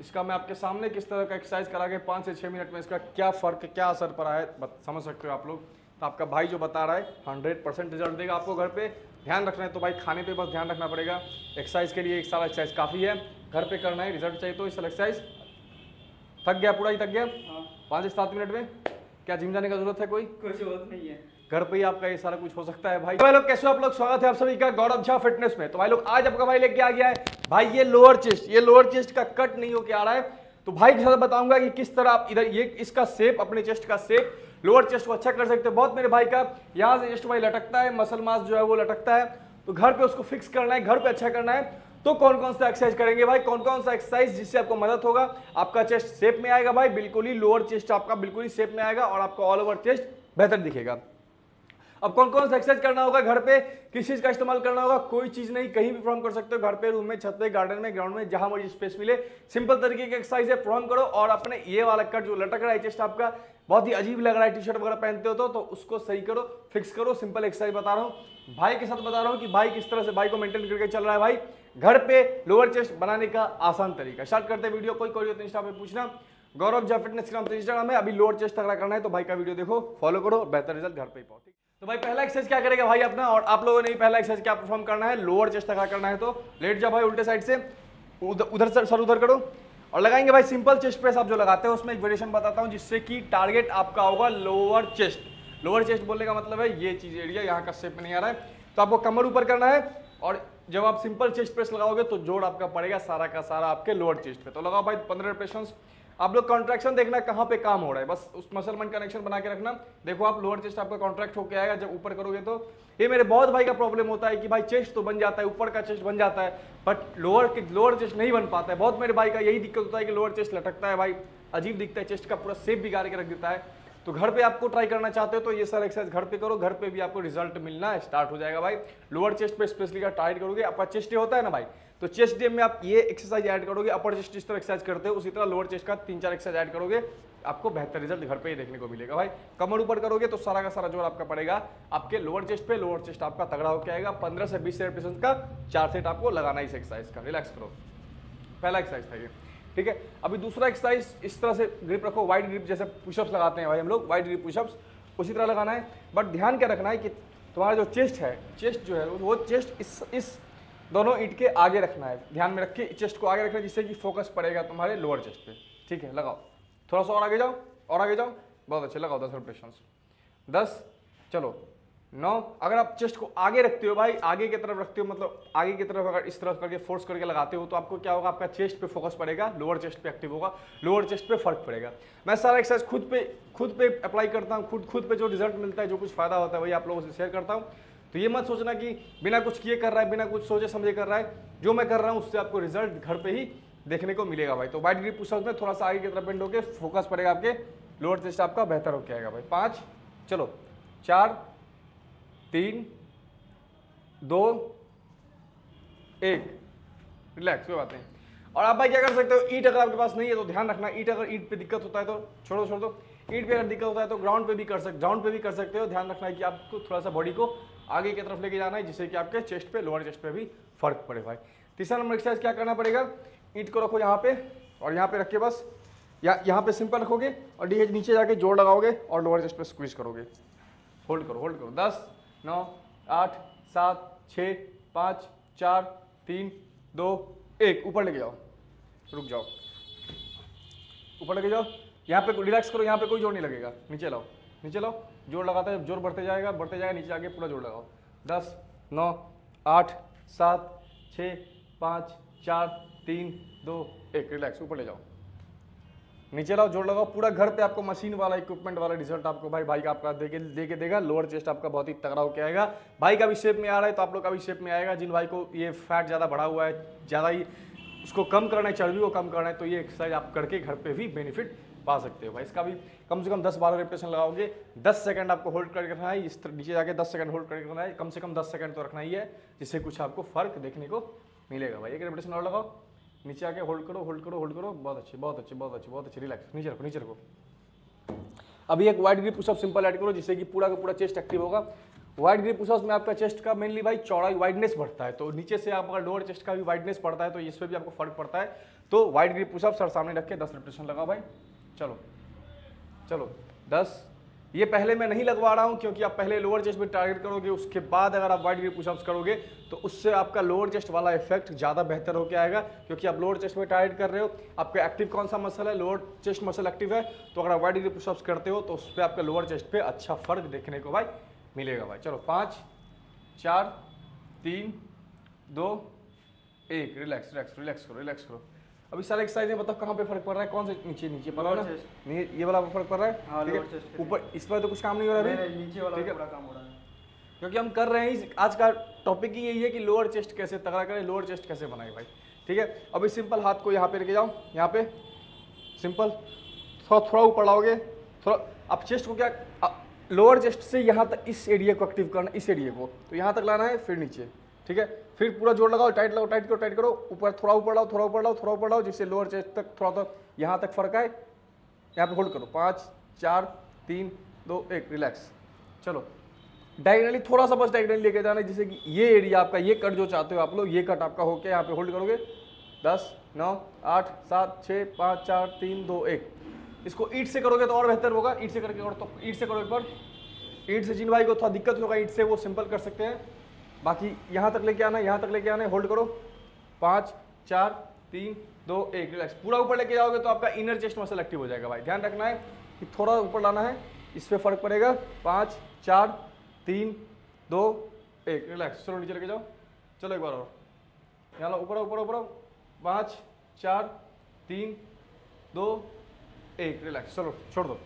इसका मैं आपके सामने किस तरह का एक्सरसाइज करा के 5 से 6 मिनट में इसका क्या फ़र्क, क्या असर पड़ा है समझ सकते हो आप लोग। तो आपका भाई जो बता रहा है 100% रिजल्ट देगा आपको घर पे। ध्यान रखना है तो भाई खाने पे बस ध्यान रखना पड़ेगा। एक्सरसाइज के लिए एक साल एक्सरसाइज काफ़ी है, घर पे करना है, रिजल्ट चाहिए तो इस एक्सरसाइज। थक गया, पूरा ही थक गया। 5 से 7 मिनट में क्या जिम जाने का जरूरत है? कोई जरूरत नहीं है, घर पे ही आपका ये सारा कुछ हो सकता है। भाई लोग कैसे हो आप लोग? स्वागत है आप सभी का गौरव झा फिटनेस में। तो भाई लोग आज आपका भाई लेके आ गया है भाई ये लोअर चेस्ट का कट नहीं होके आ रहा है। तो भाई के साथ बताऊंगा कि किस तरह आप इधर ये इसका शेप, अपने चेस्ट का शेप, लोअर चेस्ट को अच्छा कर सकते हो। बहुत मेरे भाई का यहाँ से चेस्ट भाई लटकता है, मसल मास जो है वो लटकता है, तो घर पे उसको फिक्स करना है, घर पे अच्छा करना है। तो कौन कौन सा एक्सरसाइज करेंगे भाई, कौन कौन सा एक्सरसाइज जिससे आपको मदद होगा, आपका चेस्ट शेप में आएगा भाई, बिल्कुल ही लोअर चेस्ट आपका बिल्कुल ही शेप में आएगा और आपका ऑल ओवर चेस्ट बेहतर दिखेगा। अब कौन कौन सा एक्सरसाइज करना होगा घर पे, किस चीज का इस्तेमाल करना होगा? कोई चीज नहीं, कहीं भी परफॉर्म कर सकते हो, घर पे, रूम में, छत पे, गार्डन में, ग्राउंड में, जहां मर्जी स्पेस मिले। सिंपल तरीके के एक्सरसाइज है, परफॉर्म करो। और अपने ये वाला कट जो लटक रहा है चेस्ट आपका बहुत ही अजीब लग रहा है, टी शर्ट वगैरह पहनते हो तो उसको सही करो, फिक्स करो। सिंपल एक्सरसाइज बता रहा हूँ, भाई के साथ बता रहा हूँ कि भाई किस तरह से भाई को मेंटेन करके चल रहा है भाई घर पे लोअर चेस्ट बनाने का आसान तरीका। स्टार्ट करते हैं वीडियो। कोई तो इंस्टा पे पूछना, गौरव झा फिटनेस का इंस्टाग्राम है। अभी लोअर चेस्ट तगड़ा करना है तो भाई का वीडियो देखो, फॉलो करो, बेहतर रिजल्ट घर पे ही पाओ। तो भाई पहला एक्सरसाइज क्या करेगा भाई अपना, और आप लोगों ने भी पहला एक्सरसाइज क्या परफॉर्म करना है, लोअर चेस्ट तगड़ा करना है। तो लेट जाओ भाई उल्टे साइड से, उधर सर उधर करो और लगाएंगे भाई सिंपल चेस्ट प्रेस। आप जो लगाते हो उसमें एक वेरिएशन बताता हूँ जिससे कि टारगेट आपका होगा लोअर चेस्ट। लोअर चेस्ट बोलने का मतलब है ये चीज एरिया, यहाँ का शेप में नहीं आ रहा है तो आपको कमर ऊपर करना है। और जब आप सिंपल चेस्ट प्रेस लगाओगे तो जोड़ आपका पड़ेगा सारा का सारा आपके लोअर चेस्ट पे। तो लगाओ भाई 15 रिपीटेशंस। आप लोग कॉन्ट्रैक्शन देखना कहाँ पे काम हो रहा है, बस उस मसल मन कनेक्शन बना के रखना। देखो आप लोअर चेस्ट आपका कॉन्ट्रैक्ट होकर आएगा जब ऊपर करोगे तो। ये मेरे बहुत भाई का प्रॉब्लम होता है कि भाई चेस्ट तो बन जाता है, ऊपर का चेस्ट बन जाता है, बट लोअर चेस्ट नहीं बन पाता है। बहुत मेरे भाई का यही दिक्कत होता है कि लोअर चेस्ट लटकता है भाई, अजीब दिखता है, चेस्ट का पूरा शेप बिगाड़ के रख देता है। तो घर पे आपको ट्राई करना चाहते हो तो ये सारा एक्सरसाइज घर पे करो, घर पे भी आपको रिजल्ट मिलना स्टार्ट हो जाएगा भाई। लोअर चेस्ट पे स्पेशली का टाइट करोगे, आपका चेस्ट डे होता है ना भाई, तो चेस्ट डे में आप ये एक्सरसाइज ऐड करोगे। अपर चेस्ट जिस तरह एक्सरसाइज करते हो उसी तरह लोअर चेस्ट का 3-4 एक्सरसाइज ऐड करोगे, आपको बेहतर रिजल्ट घर पे ही देखने को मिलेगा भाई। कमर ऊपर करोगे तो सारा का सारा जोर आपका पड़ेगा आपके लोअर चेस्ट पे, लोअर चेस्ट आपका तगड़ा होकर आएगा। 15 से 20 रेपिटेशन का 4 सेट आपको लगाना इस एक्सरसाइज का। रिलैक्स करो, पहला एक्सरसाइज था ये, ठीक है। अभी दूसरा एक्सरसाइज, इस तरह से ग्रिप रखो, वाइड ग्रिप, जैसे पुशअप्स लगाते हैं भाई हम लोग, वाइड ग्रिप पुशअप्स उसी तरह लगाना है। बट ध्यान क्या रखना है कि तुम्हारा जो चेस्ट है, चेस्ट जो है वो चेस्ट इस दोनों ईंट के आगे रखना है। ध्यान में रख के चेस्ट को आगे रखना है जिससे कि फोकस पड़ेगा तुम्हारे लोअर चेस्ट पे, ठीक है। लगाओ थोड़ा सा और आगे जाओ, और आगे जाओ, बहुत अच्छे। लगाओ 10 रिपीटेशंस, 10, चलो 9। अगर आप चेस्ट को आगे रखते हो भाई, आगे की तरफ रखते हो, मतलब आगे की तरफ अगर इस तरफ करके फोर्स करके लगाते हो तो आपको क्या होगा, आपका चेस्ट पे फोकस पड़ेगा, लोअर चेस्ट पे एक्टिव होगा, लोअर चेस्ट पे फर्क पड़ेगा। मैं सारा एक्सरसाइज खुद पे अप्लाई करता हूँ, खुद पे जो रिजल्ट मिलता है, जो कुछ फायदा होता है वही आप लोगों से शेयर करता हूँ। तो ये मत सोचना कि बिना कुछ किए कर रहा है, बिना कुछ सोचे समझे कर रहा है। जो मैं कर रहा हूँ उससे आपको रिजल्ट घर पे ही देखने को मिलेगा भाई। तो वाइड ग्रिप पुशअप्स में थोड़ा सा आगे की तरफ बेंड होकर फोकस पड़ेगा, आपके लोअर चेस्ट आपका बेहतर होकर आएगा भाई। 5, चलो 4, 3, 2, 1, रिलैक्स, कोई बात नहीं। और आप भाई क्या कर सकते हो, ईंट अगर आपके पास नहीं है तो ध्यान रखना, ईंट अगर ईंट पे दिक्कत होता है तो छोड़ दो। ईंट पे अगर दिक्कत होता है तो ग्राउंड पे भी कर सकते हो। ध्यान रखना है कि आपको थोड़ा सा बॉडी को आगे की तरफ लेके जाना है जिससे कि आपके चेस्ट पे, लोअर चेस्ट पे भी फर्क पड़े भाई। तीसरा नंबर एक्सरसाइज क्या करना पड़ेगा, ईंट को रखो यहाँ पे और यहाँ पे रख के बस यहाँ पे सिंपल रखोगे और नीचे जाके जोड़ लगाओगे और लोअर चेस्ट पे स्क्वीज करोगे। होल्ड करो 10, 9, 8, 7, 6, 5, 4, 3, 2, 1। ऊपर लेके जाओ, रुक जाओ, ऊपर लेके जाओ। यहाँ पे रिलैक्स करो, यहाँ पे कोई जोर नहीं लगेगा। नीचे लाओ, जोर लगाता है, जोर बढ़ते जाएगा, नीचे आके पूरा जोर लगाओ। 10, 9, 8, 7, 6, 5, 4, 3, 2, 1। रिलैक्स, ऊपर ले जाओ, नीचे लाओ, जोर लगाओ पूरा। घर पे आपको मशीन वाला, इक्विपमेंट वाला रिजल्ट आपको भाई का आपका देके देगा। लोअर चेस्ट आपका बहुत ही तगड़ा होकर आएगा। भाई का भी शेप में आ रहा है तो आप लोग का भी शेप में आएगा। जिन भाई को ये फैट ज़्यादा बढ़ा हुआ है, ज़्यादा ही उसको कम करना है, चर्बी को कम करना है, तो ये एक्सरसाइज आप करके घर पे भी बेनिफिट पा सकते हो भाई। इसका भी कम से कम 10-12 रिपीटेशन लगाओगे। 10 सेकंड आपको होल्ड करके रखना है, इस नीचे जाके 10 सेकंड होल्ड करके रखना है, कम से कम 10 सेकंड तो रखना ही है, जिससे कुछ आपको फर्क देखने को मिलेगा भाई। एक रिपीटेशन और लगाओ, नीचे आके होल्ड करो। बहुत अच्छे। रिलैक्स, नीचे रखो। अभी एक wide grip pushup simple add करो जिससे कि पूरा का पूरा चेस्ट एक्टिव होगा। वाइड ग्रिप पुशअप्स में आपका चेस्ट का मेनली भाई चौड़ाई वाइडनेस बढ़ता है, तो नीचे से आपका लोअर चेस्ट का भी वाइडनेस बढ़ता है, तो इस पर भी आपको फर्क पड़ता है। तो वाइड ग्रिप पुशअप्स सर सामने रख के 10 रिपीटेशन लगाओ भाई। चलो चलो 10। ये पहले मैं नहीं लगवा रहा हूं क्योंकि आप पहले लोअर चेस्ट में टारगेट करोगे, उसके बाद अगर आप वाइड ग्रिप पुशअप्स करोगे तो उससे आपका लोअर चेस्ट वाला इफेक्ट ज़्यादा बेहतर होकर आएगा, क्योंकि आप लोअर चेस्ट में टारगेट कर रहे हो। आपका एक्टिव कौन सा मसल है? लोअर चेस्ट मसल एक्टिव है, तो अगर आप वाइड ग्रिप पुशअप्स करते हो तो उस पर आपके लोअर चेस्ट पे अच्छा फर्क देखने को भाई मिलेगा भाई। चलो 5 4 3 2 1। रिलैक्स रिलैक्स रिलैक्स करो रिलैक्स करो। अभी सारे एक्सरसाइज में बताओ कहाँ पे फर्क पड़ रहा है, कौन से नीचे नीचे पड़ रहा है ना, नहीं ये वाला फर्क पड़ रहा है, ठीक है। ऊपर इस पर तो कुछ काम नहीं हो रहा है, नीचे वाला पूरा काम हो रहा है, क्योंकि हम कर रहे हैं। आज का टॉपिक ही यही है कि लोअर चेस्ट कैसे तगड़ा करें, लोअर चेस्ट कैसे बनाए भाई, ठीक है। अभी सिंपल हाथ को यहाँ पे लेके जाओ, यहाँ पे सिंपल थोड़ा ऊपर लाओगे, थोड़ा आप चेस्ट को क्या लोअर चेस्ट से यहाँ तक इस एरिया को एक्टिव करना, इस एरिया को तो यहाँ तक लाना है, फिर नीचे, ठीक है। फिर पूरा जोर लगाओ, टाइट लगाओ, टाइट करो टाइट करो, ऊपर थोड़ा ऊपर लाओ, थोड़ा ऊपर लाओ, थोड़ा ऊपर लाओ, जिससे लोअर चेस्ट तक थोड़ा सा यहाँ तक फर्क आए। यहाँ पे होल्ड करो, 5 4 3 2 1। रिलैक्स। चलो डायगनली थोड़ा सा बस डायगनली लेके जाना है, जिससे कि ये एरिया आपका, ये कट जो चाहते हो आप लोग, ये कट आपका होके यहाँ पे होल्ड करोगे। 10 9 8 7 6 5 4 3 2 1। इसको ईंट से करोगे तो और बेहतर होगा, ईंट से करके, और तो ईंट से करो एक बार। ईंट से जिन भाई को थोड़ा दिक्कत होगा ईंट से, वो सिंपल कर सकते हैं। बाकी यहाँ तक लेके आना है, यहाँ तक लेके आना है, होल्ड करो। 5 4 3 2 1। रिलैक्स। पूरा ऊपर लेके जाओगे तो आपका इनर चेस्ट मसल एक्टिव हो जाएगा भाई। ध्यान रखना है कि थोड़ा ऊपर लाना है, इस पर फर्क पड़ेगा। 5 4 3 2 1। रिलैक्स। चलो नीचे लेके जाओ, चलो एक बार और, यहाँ लो, ऊपर ऊपर ऊपर। 5 4 3 2 1। रिलैक्स। चलो छोड़ दो।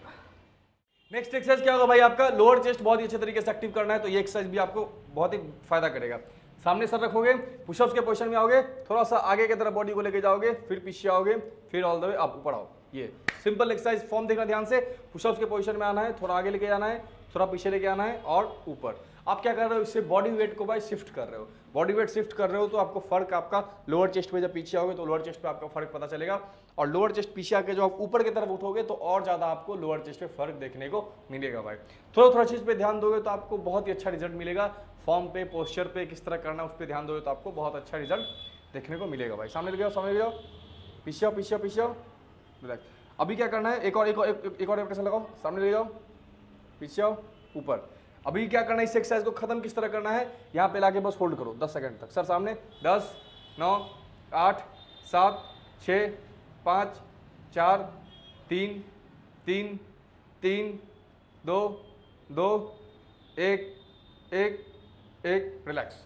नेक्स्ट एक्सरसाइज क्या होगा भाई, आपका लोअर चेस्ट बहुत ही अच्छे तरीके से एक्टिव करना है, तो ये एक्सरसाइज भी आपको बहुत ही फायदा करेगा। सामने सर रखोगे, पुशअप्स के पोजीशन में आओगे, थोड़ा सा आगे की तरफ बॉडी को लेके जाओगे, फिर पीछे आओगे, फिर ऑल द वे आप ऊपर आओ। ये सिंपल एक्सरसाइज फॉर्म देखना ध्यान से। पुशअप्स के पोजीशन में आना है, थोड़ा आगे लेके जाना है, थोड़ा पीछे लेके आना है और ऊपर। आप क्या कर रहे हो, इससे बॉडी वेट को भाई शिफ्ट कर रहे हो। बॉडी वेट शिफ्ट कर रहे हो तो आपको फर्क आपका लोअर चेस्ट पे जब पीछे आओगे तो लोअर चेस्ट पे आपका फर्क पता चलेगा, और लोअर चेस्ट पीछे आके जो आप ऊपर की तरफ उठोगे तो और ज्यादा आपको लोअर चेस्ट पे फर्क देखने को मिलेगा भाई। थोड़ा थोड़ा चीज पे ध्यान दोगे तो आपको बहुत ही अच्छा रिजल्ट मिलेगा। फॉर्म पे, पोस्चर पे किस तरह करना है उस पर ध्यान दोगे तो आपको बहुत अच्छा रिजल्ट देखने को मिलेगा भाई। सामने ले जाओ, सामने ले जाओ, पीछे आओ, पीछे आओ, पीछे आओ। अभी क्या करना है, एक और कैसे लगाओ, सामने ले जाओ, पीछे आओ, ऊपर। अभी क्या करना है, इस एक्सरसाइज को खत्म किस तरह करना है, यहाँ पे लाके बस होल्ड करो 10 सेकंड तक। सर सामने 10 9 8 7 6 5 4 3 3 3 2 2 1 1 1। रिलैक्स।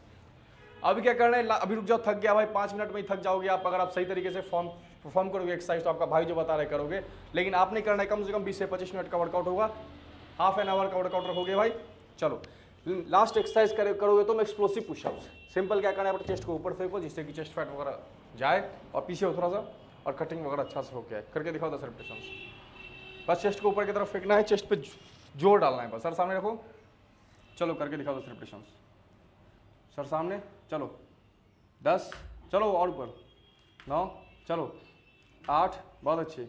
अभी क्या करना है, अभी रुक जाओ, थक गया भाई, 5 मिनट में ही थक जाओगे आप अगर आप सही तरीके से परफॉर्म करोगे एक्सरसाइज, तो आपका भाई जो बता रहे करोगे। लेकिन आपने करना है कम से कम 20 से 25 मिनट का वर्कआउट होगा, हाफ एन आवर का वर्कआउट रखोगे भाई। चलो लास्ट एक्सरसाइज करोगे तो एक्सप्लोसिव पुशअप्स। सिंपल क्या करना है, अपने चेस्ट को ऊपर फेंको जिससे कि चेस्ट फैट वगैरह जाए, और पीछे हो थोड़ा सा, और कटिंग वगैरह अच्छा से होके आए। करके दिखाओ 10 रिपीटेशंस। बस चेस्ट को ऊपर की तरफ फेंकना है, चेस्ट पे जोर डालना है बस। सर सामने रखो, चलो करके दिखाओ 10 रिपीटेशंस। सर सामने, चलो 10, चलो और ऊपर 9, चलो 8, बहुत अच्छे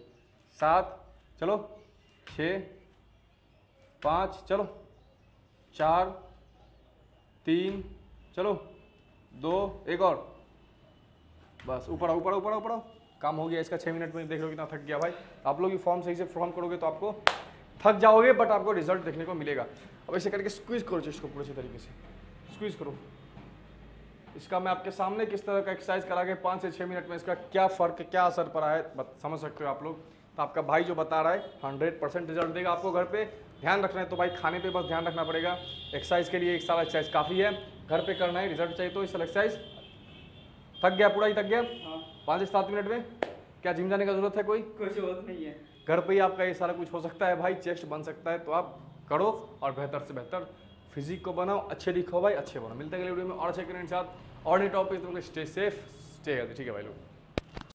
7, चलो 6 5, चलो 4 3, चलो 2, एक और, बस ऊपर आओ, ऊपर आओ, ऊपर आओ, ऊपर आओ। काम हो गया इसका। 6 मिनट में देख लो कितना थक गया भाई। आप लोग भी फॉर्म सही से फॉर्म करोगे तो आपको थक जाओगे बट आपको रिजल्ट देखने को मिलेगा। अब ऐसे करके स्क्वीज करो चेस्ट को पूरे अच्छे तरीके से, स्क्वीज करो। इसका मैं आपके सामने किस तरह का एक्सरसाइज करा के 5 से 6 मिनट में इसका क्या फर्क, क्या असर पड़ा है समझ सकते हो आप लोग। तो आपका भाई जो बता रहा है 100% रिजल्ट देगा आपको घर पे। ध्यान रखना है तो भाई खाने पे बस ध्यान रखना पड़ेगा। एक्सरसाइज के लिए एक साल एक्सरसाइज काफ़ी है, घर पे करना है। रिजल्ट चाहिए तो इस एक्सरसाइज। थक गया, पूरा ही थक गया। 5 से 7 मिनट में क्या जिम जाने का जरूरत है? कोई कुछ जरूरत नहीं है, घर पे ही आपका ये सारा कुछ हो सकता है भाई। चेस्ट बन सकता है तो आप करो और बेहतर से बेहतर फिजिक को बनाओ, अच्छे दिखो भाई, अच्छे बनो। मिलते हैं अगले वीडियो में और अच्छे करने के साथ और नए topic. Stay safe, stay healthy. ठीक है भाई लोग।